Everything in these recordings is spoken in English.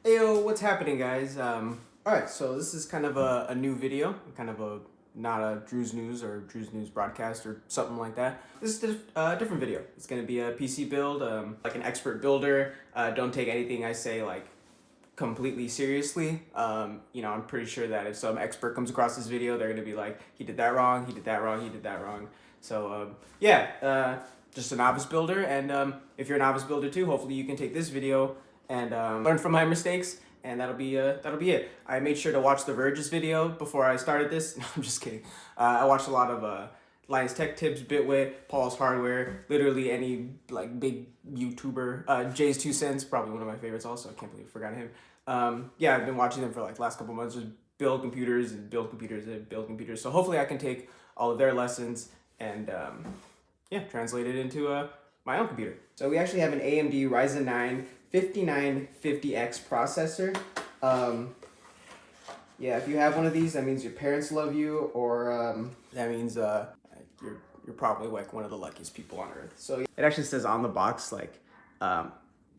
Heyo, what's happening, guys? Alright, so this is kind of a new video, kind of a not a Drew's News or Drew's News broadcast or something like that. This is a different video. It's gonna be a PC build, like an expert builder. Don't take anything I say like completely seriously. I'm pretty sure that if some expert comes across this video, they're gonna be like, he did that wrong, he did that wrong, he did that wrong. So just a novice builder, and if you're a novice builder too, hopefully you can take this video and learn from my mistakes, and that'll be it. I made sure to watch the Verge's video before I started this. No, I'm just kidding. I watched a lot of Linus Tech Tips, Bitwit, Paul's Hardware, literally any like big YouTuber. Jay's 2 Cents, probably one of my favorites also. I can't believe I forgot him. I've been watching them for like last couple months, just build computers and build computers and build computers. So hopefully I can take all of their lessons and translate it into my own computer. So we actually have an AMD Ryzen 9 5950X processor. If you have one of these, that means your parents love you, or that means you're probably like one of the luckiest people on earth. So it actually says on the box like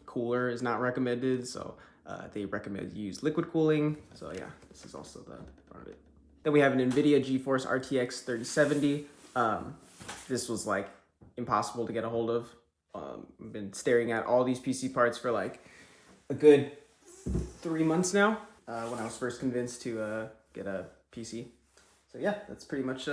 cooler is not recommended, so they recommend you use liquid cooling. So yeah, this is also the front of it. Then we have an NVIDIA GeForce RTX 3070. This was like impossible to get a hold of. I've been staring at all these PC parts for like a good 3 months now, when I was first convinced to get a PC. So yeah, that's pretty much,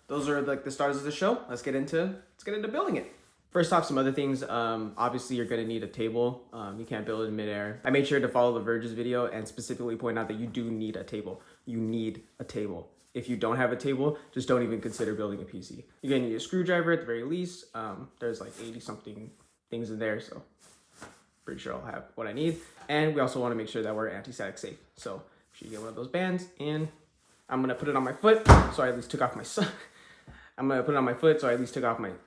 those are like the stars of the show. Let's get into building it. First off, some other things. Obviously you're gonna need a table. You can't build it in midair. I made sure to follow the Verge's video and specifically point out that you do need a table. You need a table. If you don't have a table, just don't even consider building a PC. You're gonna need a screwdriver at the very least. There's like 80 something things in there, so pretty sure I'll have what I need. And we also wanna make sure that we're anti-static safe. So you get one of those bands, and I'm gonna put it on my foot, so I at least took off my socks. I'm gonna put it on my foot, so I at least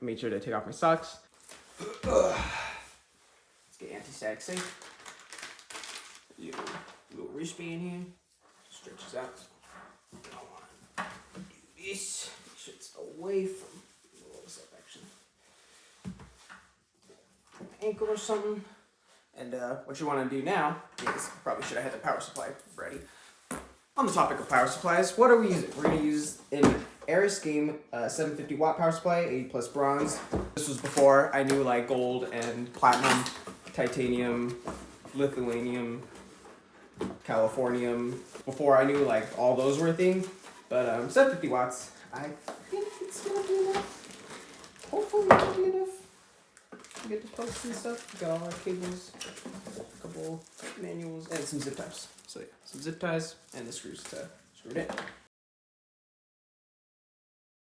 made sure to take off my socks. Let's get anti-static safe. Little wristband here, stretches out. This shit's away from what's up actually, ankle or something. And what you want to do now is, probably should have had the power supply ready. On the topic of power supplies, what are we using? We're going to use an Aris Game 750 watt power supply, 80 plus bronze. This was before I knew like gold and platinum, titanium, lithium, californium. Before I knew like all those were a thing. But 750 watts, I think it's gonna be enough. Hopefully it'll be enough. We get the plugs and stuff. Got all our cables, a couple manuals, and some zip ties. So yeah, some zip ties and the screws to screw it in.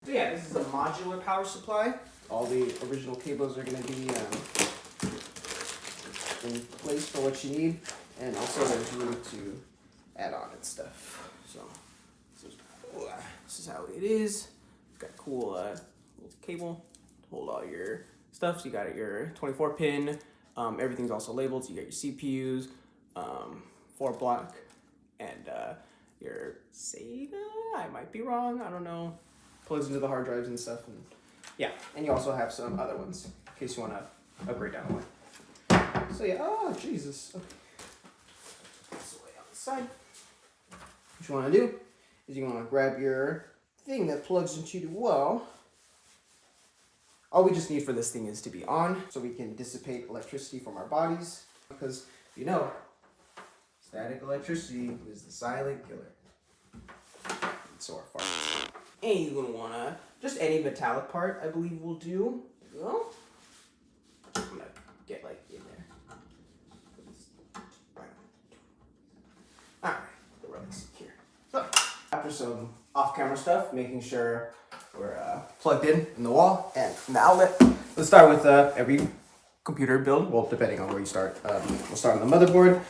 So yeah, this is a modular power supply. All the original cables are gonna be in place for what you need, and also there's room to add on and stuff. So this is how it is. It's got a cool little cable to hold all your stuff. So you got your 24 pin. Everything's also labeled. So you got your CPUs, 4 block, and your SATA. I might be wrong. I don't know. Plugs into the hard drives and stuff. And yeah, and you also have some other ones in case you want to upgrade down the line. So yeah. Oh Jesus. Okay. This way on the side. What you want to do is you want to grab your thing that plugs into the wall. All we just need for this thing is to be on, so we can dissipate electricity from our bodies. Because, static electricity is the silent killer. So our farm. And you're going to want to, just any metallic part, I believe will do. There you go. I'm going to get like in there. Alright, the rubber's here. So, after some off-camera stuff, making sure we're plugged in the wall and from the outlet. Let's start with every computer build. Well, depending on where you start. We'll start on the motherboard.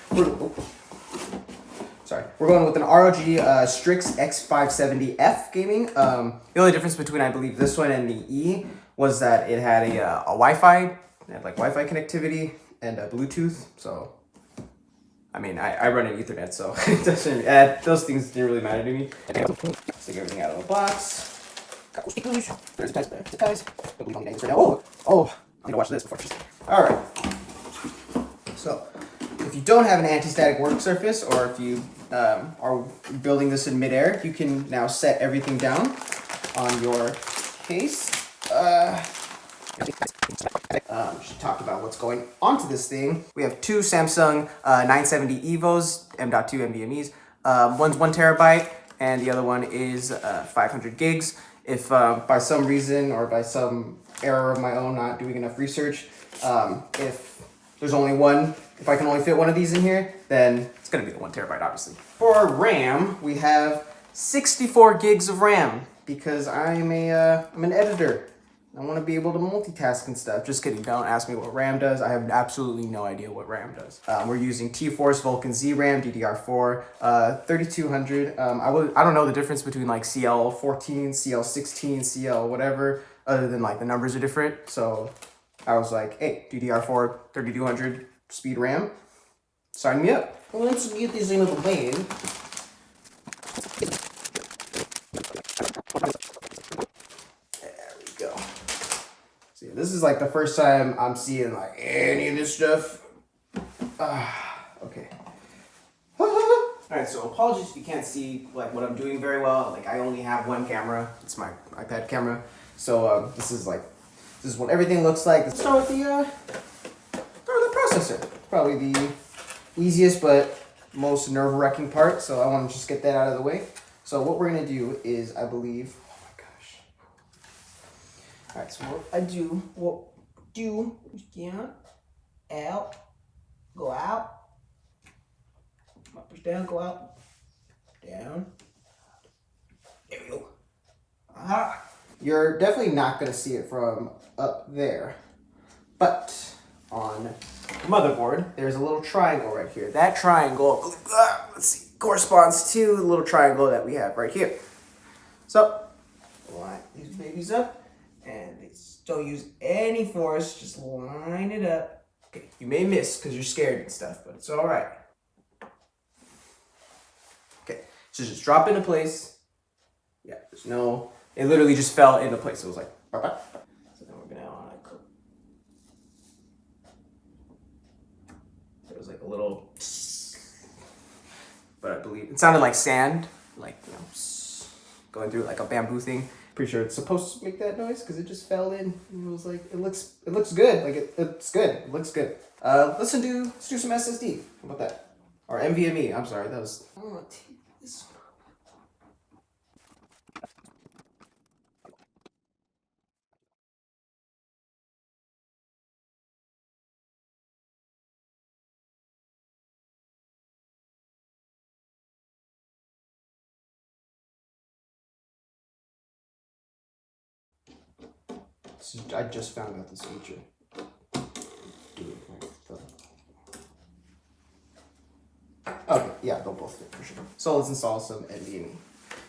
We're going with an ROG Strix X570F gaming. The only difference between, I believe, this one and the E was that it had a Wi-Fi. It had like Wi-Fi connectivity and Bluetooth. So I mean, I run an Ethernet, so it doesn't, those things didn't really matter to me. Take everything out of the box. Got speakers. There's the ties there. The ties. Don't believe I'm right now. Oh, I'm gonna watch this before. All right. So if you don't have an anti-static work surface, or if you are building this in midair, you can now set everything down on your case. She talked about what's going onto this thing. We have two Samsung 970 EVOs, M.2 NVMe's. One's 1 terabyte, and the other one is 500 gigs. If by some reason or by some error of my own, not doing enough research, if there's only one, if I can only fit one of these in here, then it's gonna be the 1 terabyte, obviously. For our RAM, we have 64 gigs of RAM because I'm an editor. I want to be able to multitask and stuff. Just kidding. Don't ask me what RAM does. I have absolutely no idea what RAM does. We're using T-Force Vulkan Z RAM DDR4 3200. I don't know the difference between like CL14, CL16, CL whatever, other than like the numbers are different. So I was like, hey, DDR4 3200 speed RAM, sign me up. Well, let's get this into the bag. See, this is like the first time I'm seeing like any of this stuff. Okay. All right, so apologies if you can't see like what I'm doing very well. Like I only have one camera. It's my iPad camera. So this is what everything looks like. Let's start with the processor. Probably the easiest but most nerve-wracking part. So I want to just get that out of the way. So what we're gonna do is, I believe. All right, so what do, yeah, out, go out, push down, go out, down, there we go. Aha. You're definitely not gonna see it from up there, but on the motherboard, there's a little triangle right here. That triangle, let's see, corresponds to the little triangle that we have right here. So, line these babies up. And don't use any force, just line it up. Okay, you may miss because you're scared and stuff, but it's all right. Okay, so just drop into place. Yeah, it literally just fell into place. It was like, bye-bye. So then we're gonna there was like a little, but I believe it sounded like sand, like, going through like a bamboo thing. Pretty sure it's supposed to make that noise because it just fell in. And it was like, it looks good. Like it's good. It looks good. Let's do some SSD. How about that? Or NVMe. I'm sorry. That was. I want to take this. I just found out this feature. Okay, yeah, they'll both fit for sure. So let's install some NVMe.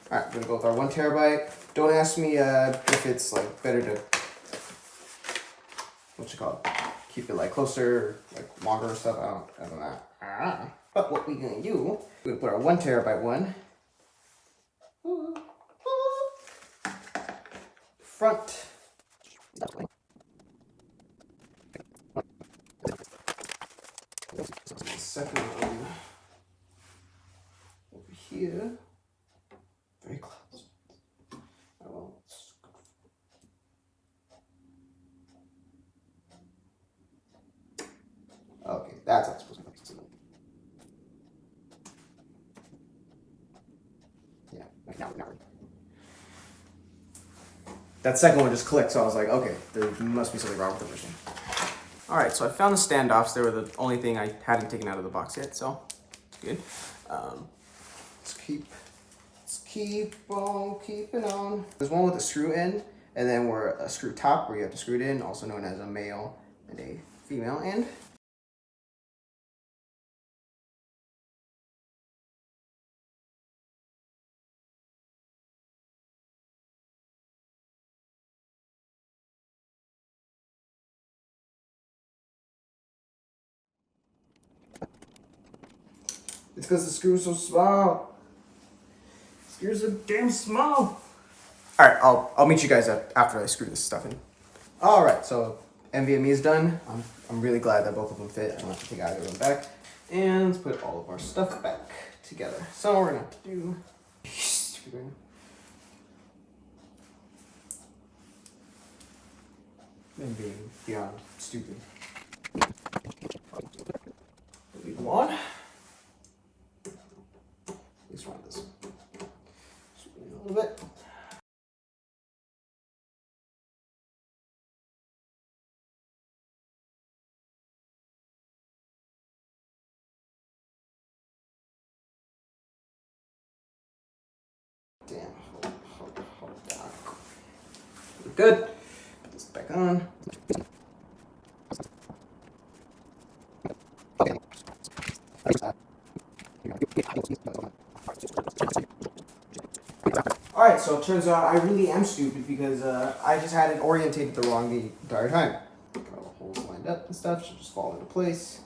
All right, we're gonna go with our 1 terabyte. Don't ask me if it's like better to, keep it like closer, like longer or stuff. I don't know. But what we're gonna do, we're gonna put our 1 terabyte one front. Second one over here, very close. Okay, that's how it's supposed to be. Yeah, now. That second one just clicked, so I was like, okay, there must be something wrong with the first one. All right, so I found the standoffs. They were the only thing I hadn't taken out of the box yet, so good. Let's keep on keeping on. There's one with a screw end, and then a screw top where you have to screw it in, also known as a male and a female end. It's because the screw's so small. Screws are damn small. All right, I'll meet you guys after I screw this stuff in. All right, so NVMe is done. I'm really glad that both of them fit. I don't have to take either of them back. And let's put all of our stuff back together. So we're gonna have to do and being beyond stupid. Leave them on. Let's run this a little bit. Damn, hold down. We're good. Put this back on. Alright, so it turns out I really am stupid because I just had it orientated the wrong the entire time. Got all the holes lined up and stuff, should just fall into place.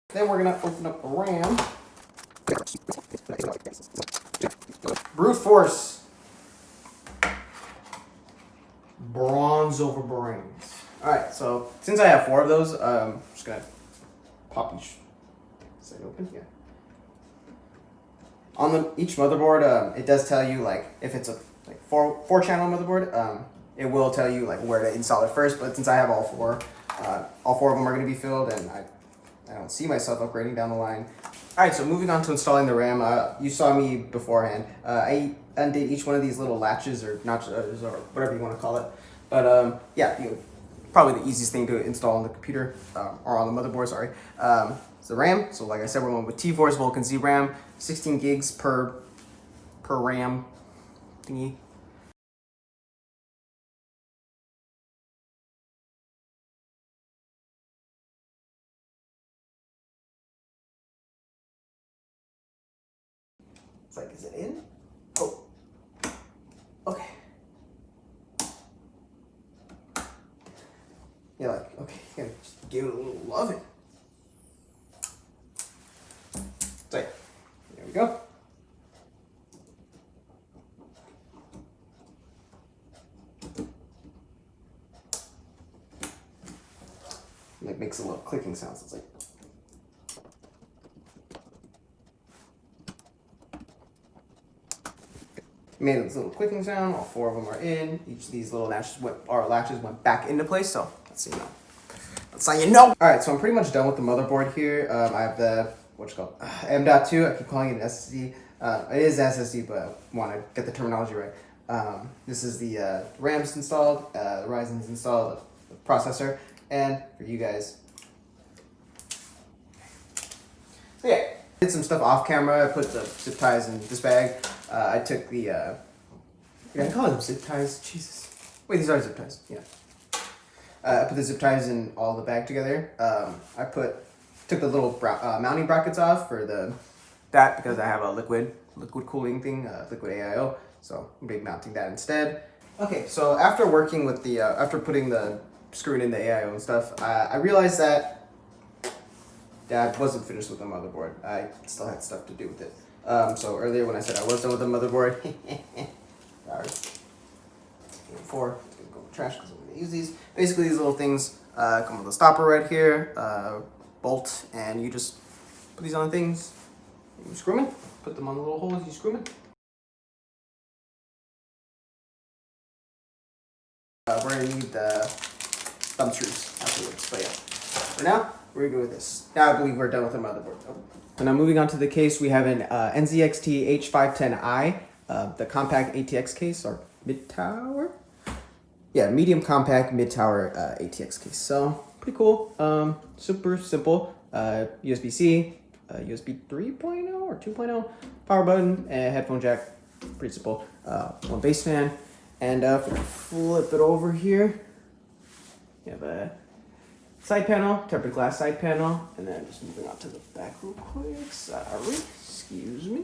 Then we're gonna open up the RAM. Brute force. Bronze over brains. Alright, so since I have 4 of those, I'm just gonna pop each side open. Yeah. On each motherboard, it does tell you like if it's a like four channel motherboard, it will tell you like where to install it first. But since I have all 4 of them are gonna be filled, and I don't see myself upgrading down the line. All right, so moving on to installing the RAM. You saw me beforehand. I undid each one of these little latches or notches or whatever you want to call it. But yeah, probably the easiest thing to install on the computer or on the motherboard. Sorry. It's the RAM. So like I said, we're going with T-Force Vulcan Z RAM, 16 gigs per RAM thingy. It's like, is it in? Oh, okay. Yeah, like, okay, you gotta just give it a little loving. So, there we go. It makes a little clicking sound. So it's like. Made this little clicking sound. All 4 of them are in. Each of these little latches went back into place. So let's see now. That's how you know. All right, so I'm pretty much done with the motherboard here. I have the what's it called M.2. I keep calling it an SSD. It is SSD, but I want to get the terminology right. This is the RAM's installed, the Ryzen's installed, the processor, and for you guys. So yeah, did some stuff off camera. I put the zip ties in this bag. I took the, I call them zip ties, Jesus. Wait, these are zip ties, yeah. I put the zip ties in all the bag together. I took the little mounting brackets off for that because I have a liquid cooling thing, liquid AIO. So I'm going to be mounting that instead. Okay, so after working with the, after screwing in the AIO and stuff, I realized that I wasn't finished with the motherboard. I still had stuff to do with it. So earlier when I said I was done with the motherboard, sorry. 4, it's gonna go in the trash because I'm gonna use these. Basically, these little things come with a stopper right here, bolt, and you just put these on things. You screw them in, put them on the little holes. You screw them in. We're gonna need the thumb screws afterwards, but yeah. For now, we're good with this. Now I believe we're done with the motherboard. Oh. And now moving on to the case, we have an NZXT H510i, the compact ATX case, or mid-tower? Yeah, medium compact mid-tower ATX case. So, pretty cool. Super simple. USB-C, USB 3.0 or 2.0, power button, and headphone jack. Pretty simple. One bass fan. And if we flip it over here, you have a side panel, tempered glass side panel, and then just moving on to the back real quick. Sorry, excuse me.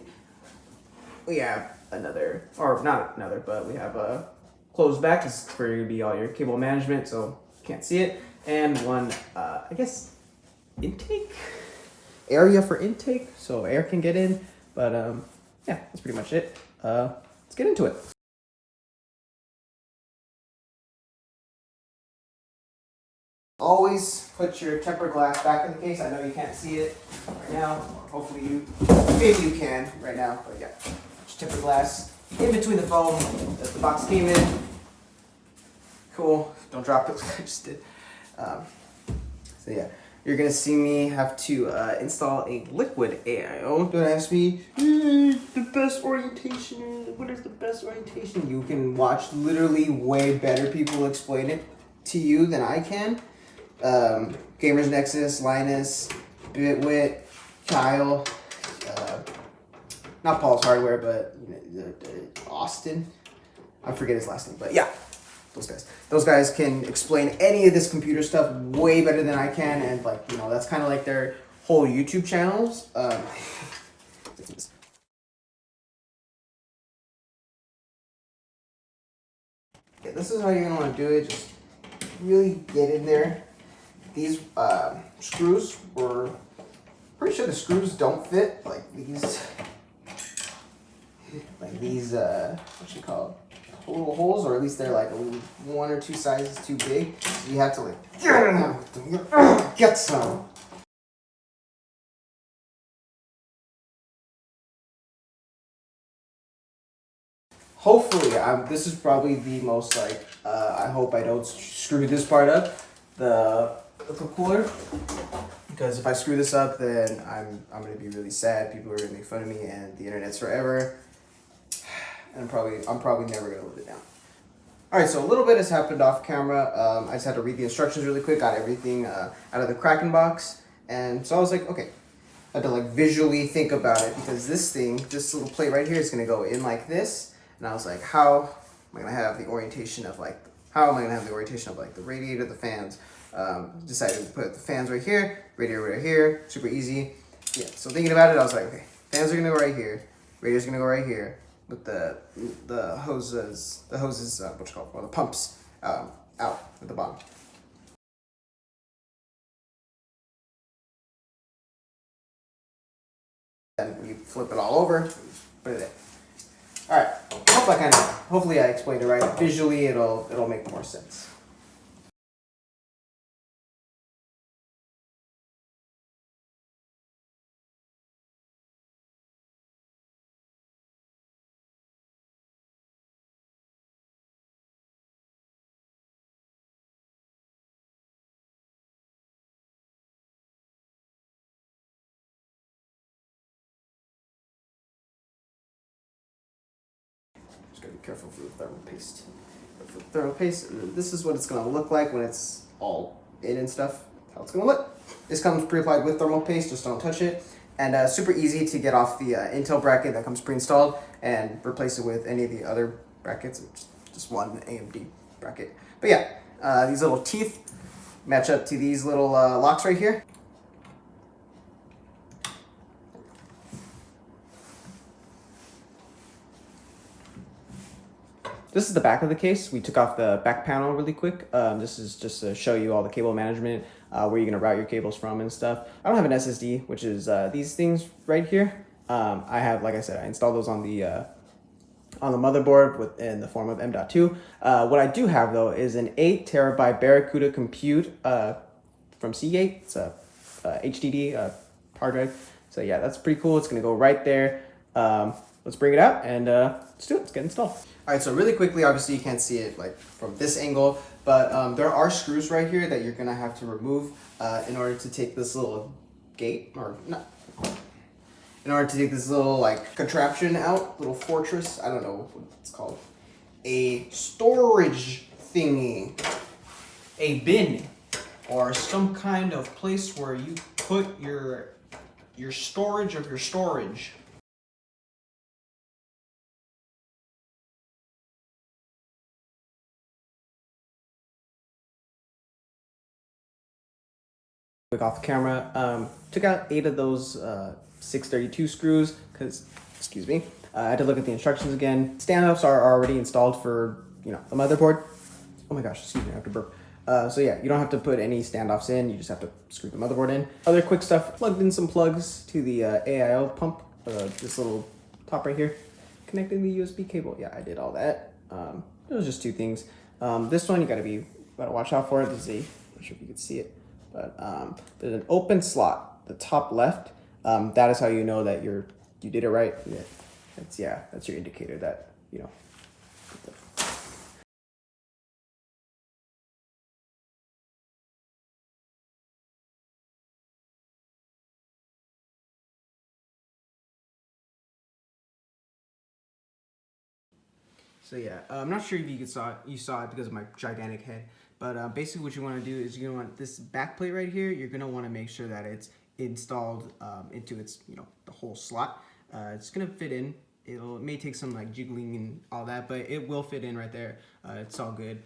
We have another, or not another, but we have a closed back. This is where to be all your cable management, so you can't see it. And one, I guess, intake area for intake, so air can get in. But yeah, that's pretty much it. Let's get into it. always put your tempered glass back in the case. I know you can't see it right now. Hopefully maybe you can right now, but yeah. Just tempered glass in between the foam that the box came in. Cool, don't drop it like I just did. So yeah, you're gonna see me have to install a liquid AIO. Don't ask me, the best orientation, what is the best orientation? You can watch literally way better people explain it to you than I can. Gamers Nexus, Linus, Bitwit, Kyle, not Paul's Hardware, but Austin. I forget his last name, but yeah, those guys. Those guys can explain any of this computer stuff way better than I can, and like, you know, that's kind of like their whole YouTube channels. Yeah, this is how you're gonna want to do it. Just really get in there. These screws were pretty sure the screws don't fit like these what you call it, little holes, or at least they're like one or two sizes too big. So you have to like get in there, get some. Hopefully, this is probably the most like I hope I don't screw this part up, the cooler, because if I screw this up, then I'm gonna be really sad. People are gonna make fun of me, and the internet's forever. And I'm probably never gonna live it down. All right, so a little bit has happened off camera. I just had to read the instructions really quick. Got everything out of the Kraken box, and so I was like, okay. I had to like visually think about it, because this little plate right here is gonna go in like this, and I was like, how am I gonna have the orientation of like the radiator, the fans? Decided to put the fans right here, radiator right here, super easy. Yeah, so thinking about it, I was like, okay, fans are gonna go right here, radiator's gonna go right here, with the hoses, what you call it, or the pumps out at the bottom. Then when you flip it all over, put it in. All right, hopefully I explained it right. Visually, it'll make more sense. Just gotta be careful for the thermal paste. But for the thermal paste, this is what it's gonna look like when it's all in and stuff. How it's gonna look. This comes pre-applied with thermal paste, just don't touch it. And super easy to get off the Intel bracket that comes pre-installed and replace it with any of the other brackets, just one AMD bracket. But yeah, these little teeth match up to these little locks right here. This is the back of the case. We took off the back panel really quick. This is just to show you all the cable management, where you're gonna route your cables from and stuff. I don't have an SSD, which is these things right here. I have, like I said, I installed those on the motherboard in the form of M.2. What I do have though is an 8 terabyte Barracuda Compute from Seagate. It's a HDD hard drive. So yeah, that's pretty cool. It's gonna go right there. Let's bring it out and let's do it. Let's get installed. All right, so really quickly, obviously you can't see it like from this angle, but there are screws right here that you're gonna have to remove in order to take this little gate, or not, in order to take this little like contraption out, little fortress, I don't know what it's called, a storage thingy, a bin, or some kind of place where you put your storage of your storage. Off the camera, took out 8 of those 632 screws because, excuse me, I had to look at the instructions again. Standoffs are already installed for, the motherboard. Oh my gosh, excuse me, I have to burp. So yeah, you don't have to put any standoffs in, you just have to screw the motherboard in. Other quick stuff, plugged in some plugs to the AIO pump, this little top right here, connecting the USB cable. Yeah, I did all that. It was just 2 things. This one, you gotta watch out for it. This is a not sure if you can see it, but there's an open slot, the top left. That is how you know that you did it right. That's your indicator that, you know. So yeah, I'm not sure if you saw it because of my gigantic head, but basically what you want to do is you're gonna want this back plate right here. You're gonna want to make sure that it's installed into its, you know, the whole slot. It's gonna fit in. It may take some like jiggling and all that, but it will fit in right there. It's all good.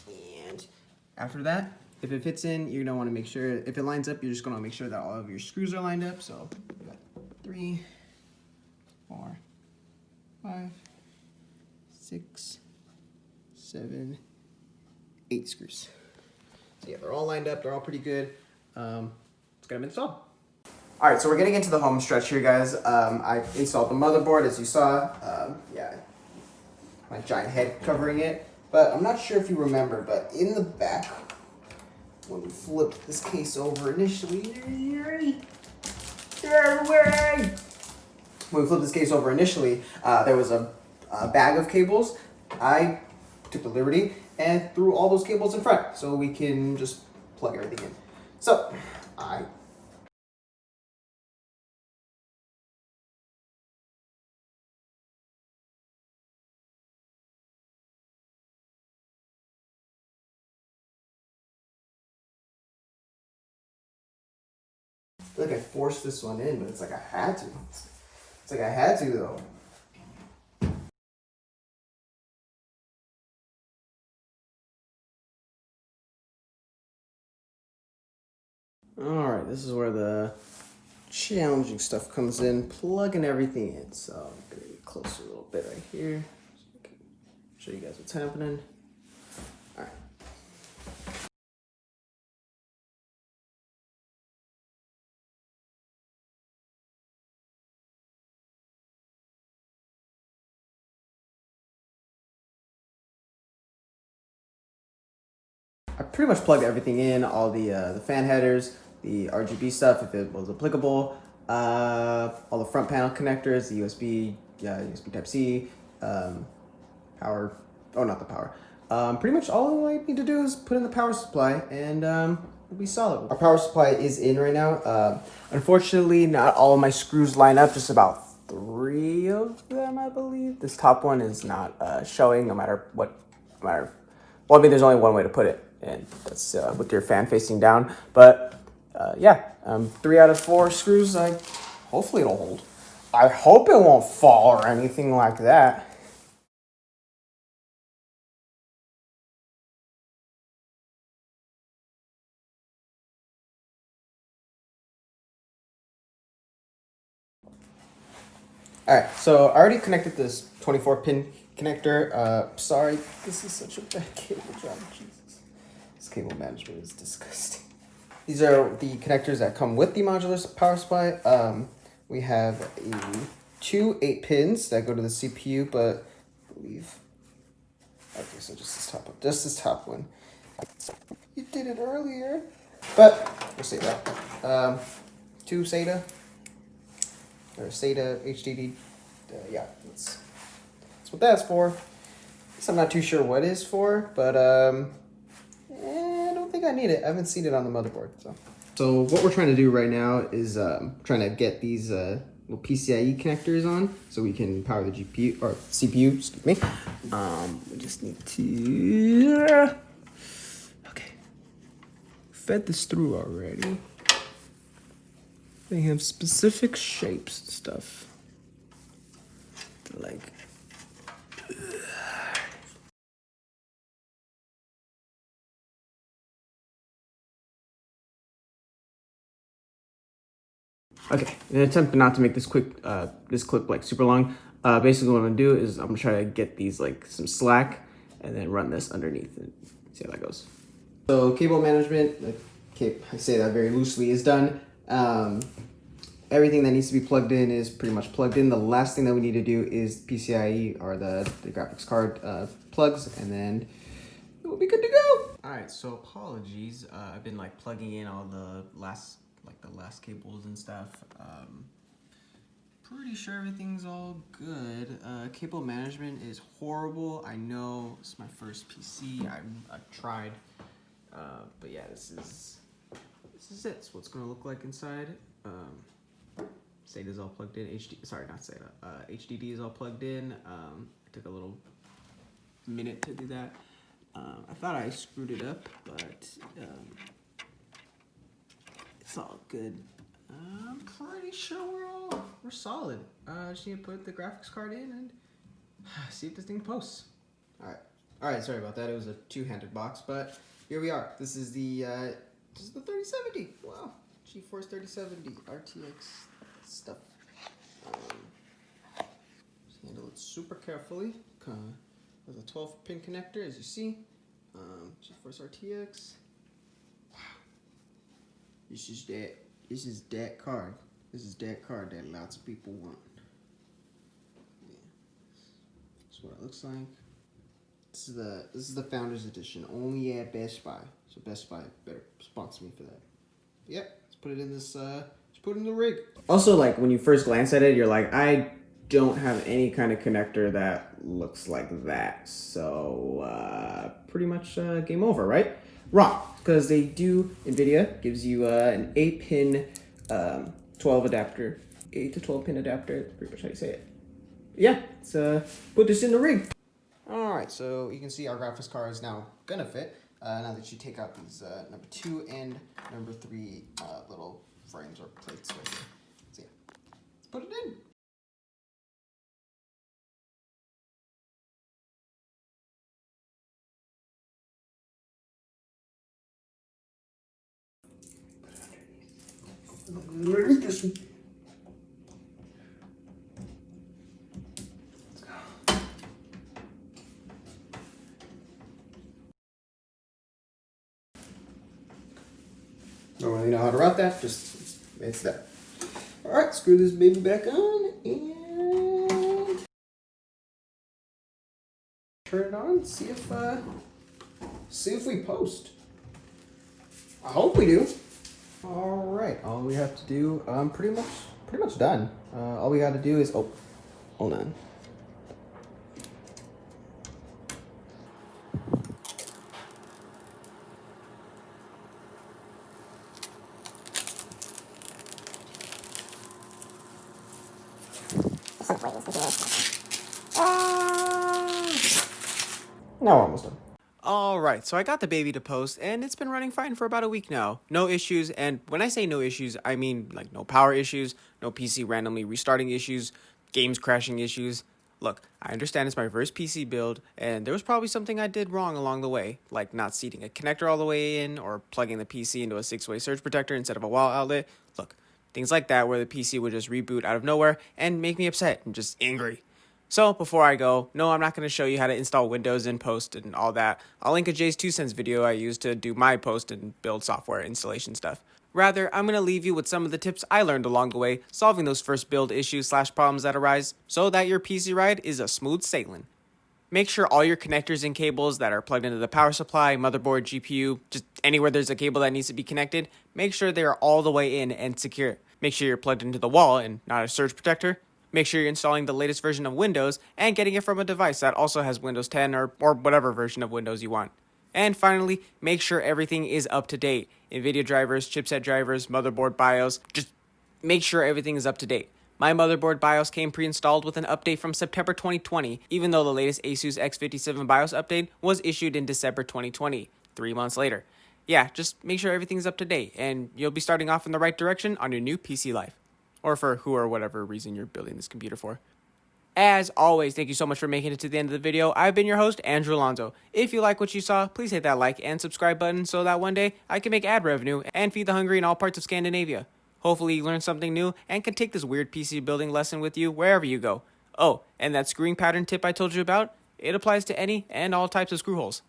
And after that, if it fits in, you're gonna want to make sure, if it lines up, you're just gonna make sure that all of your screws are lined up. So we got 3, 4, 5, 6, 7, 8 screws. So yeah, they're all lined up. They're all pretty good. Let's get them installed. All right, so we're getting into the home stretch here, guys. I installed the motherboard, as you saw. Yeah, my giant head covering it. But I'm not sure if you remember, but in the back, when we flipped this case over initially, there was a bag of cables. I took the liberty and threw all those cables in front so we can just plug everything in. So I feel like I forced this one in, but it's like I had to. It's like I had to, though. Alright, this is where the challenging stuff comes in, plugging everything in. So I'm going to get closer a little bit right here so I can show you guys what's happening. Alright. I pretty much plugged everything in, all the fan headers, the RGB stuff if it was applicable, all the front panel connectors, the USB, USB Type-C, power, not the power. Pretty much all I need to do is put in the power supply and we'll be solid. Our power supply is in right now. Unfortunately, not all of my screws line up, just about 3 of them, I believe. This top one is not showing no matter what, well, I mean, there's only one way to put it, and that's with your fan facing down. But yeah, 3 out of 4 screws, hopefully it'll hold. I hope it won't fall or anything like that. All right, so I already connected this 24 pin connector. Sorry, this is such a bad cable job. Jesus, this cable management is disgusting. These are the connectors that come with the modular power supply. We have 2 8 pins that go to the CPU, but I believe, okay, so just this top one. You did it earlier, but we'll say that. 2 SATA. Or SATA HDD, yeah, that's what that's for. So I'm not too sure what it's for, but I don't think I need it. I haven't seen it on the motherboard. So what we're trying to do right now is trying to get these little PCIe connectors on so we can power the GPU or CPU. Excuse me. We just need to. Okay. Fed this through already. They have specific shapes and stuff. Like, okay, in an attempt not to make this this clip like super long, basically what I'm gonna do is I'm gonna try to get these like some slack and then run this underneath and see how that goes. So cable management, I say that very loosely, is done. Everything that needs to be plugged in is pretty much plugged in. The last thing that we need to do is PCIe or the graphics card plugs, and then we'll be good to go. Alright, so apologies. I've been like plugging in all the last cables and stuff. Pretty sure everything's all good. Cable management is horrible. I know it's my first PC. I tried, but yeah, this is it. It's what it's gonna look like inside. SATA's all plugged in. Not SATA. HDD is all plugged in. It took a little minute to do that. I thought I screwed it up, but it's all good. I'm pretty sure we're solid. I just need to put the graphics card in and see if this thing posts. All right. Sorry about that. It was a two-handed box, but here we are. This is the 3070. Wow, GeForce 3070 RTX stuff. Just handle it super carefully. There's a 12-pin connector, as you see. GeForce RTX. Wow. This is that card. This is that card that lots of people want. Yeah. That's what it looks like. This is the Founders Edition, only at Best Buy. So Best Buy better sponsor me for that. But yeah, let's put it in this. Let's put it in the rig. Also, like when you first glance at it, you're like, I don't have any kind of connector that looks like that. So pretty much game over, right? Wrong, because NVIDIA gives you an 8-pin 12 adapter, 8 to 12 pin adapter. That's pretty much how you say it. Yeah, let's put this in the rig. All right, so you can see our graphics card is now gonna fit. Now that you take out these number 2 and number 3 little frames or plates right here. So yeah, let's put it in. Underneath this one. Let's go. Don't really know how to route that, just it's there. Alright, screw this baby back on and turn it on, see if we post. I hope we do. Alright, all we have to do, pretty much done. All we gotta do is, oh, hold on. Now we're almost done. Alright, so I got the baby to post, and it's been running fine for about a week now. No issues, and when I say no issues, I mean like no power issues, no PC randomly restarting issues, games crashing issues. Look, I understand it's my first PC build, and there was probably something I did wrong along the way, like not seating a connector all the way in, or plugging the PC into a 6-way surge protector instead of a wall outlet. Look, things like that where the PC would just reboot out of nowhere and make me upset and just angry. So before I go, no, I'm not going to show you how to install Windows in Post and all that. I'll link a Jay's 2 cents video I used to do my post and build software installation stuff. Rather, I'm going to leave you with some of the tips I learned along the way, solving those first build issues / problems that arise, so that your PC ride is a smooth sailing. Make sure all your connectors and cables that are plugged into the power supply, motherboard, GPU, just anywhere there's a cable that needs to be connected, make sure they are all the way in and secure. Make sure you're plugged into the wall and not a surge protector. Make sure you're installing the latest version of Windows and getting it from a device that also has Windows 10 or whatever version of Windows you want. And finally, make sure everything is up to date. NVIDIA drivers, chipset drivers, motherboard BIOS, just make sure everything is up to date. My motherboard BIOS came pre-installed with an update from September 2020, even though the latest ASUS X57 BIOS update was issued in December 2020, 3 months later. Yeah, just make sure everything's up to date, and you'll be starting off in the right direction on your new PC life. Or for who or whatever reason you're building this computer for. As always, thank you so much for making it to the end of the video. I've been your host, Andrew Alonzo. If you like what you saw, please hit that like and subscribe button so that one day I can make ad revenue and feed the hungry in all parts of Scandinavia. Hopefully you learned something new and can take this weird PC building lesson with you wherever you go. Oh, and that screwing pattern tip I told you about, it applies to any and all types of screw holes.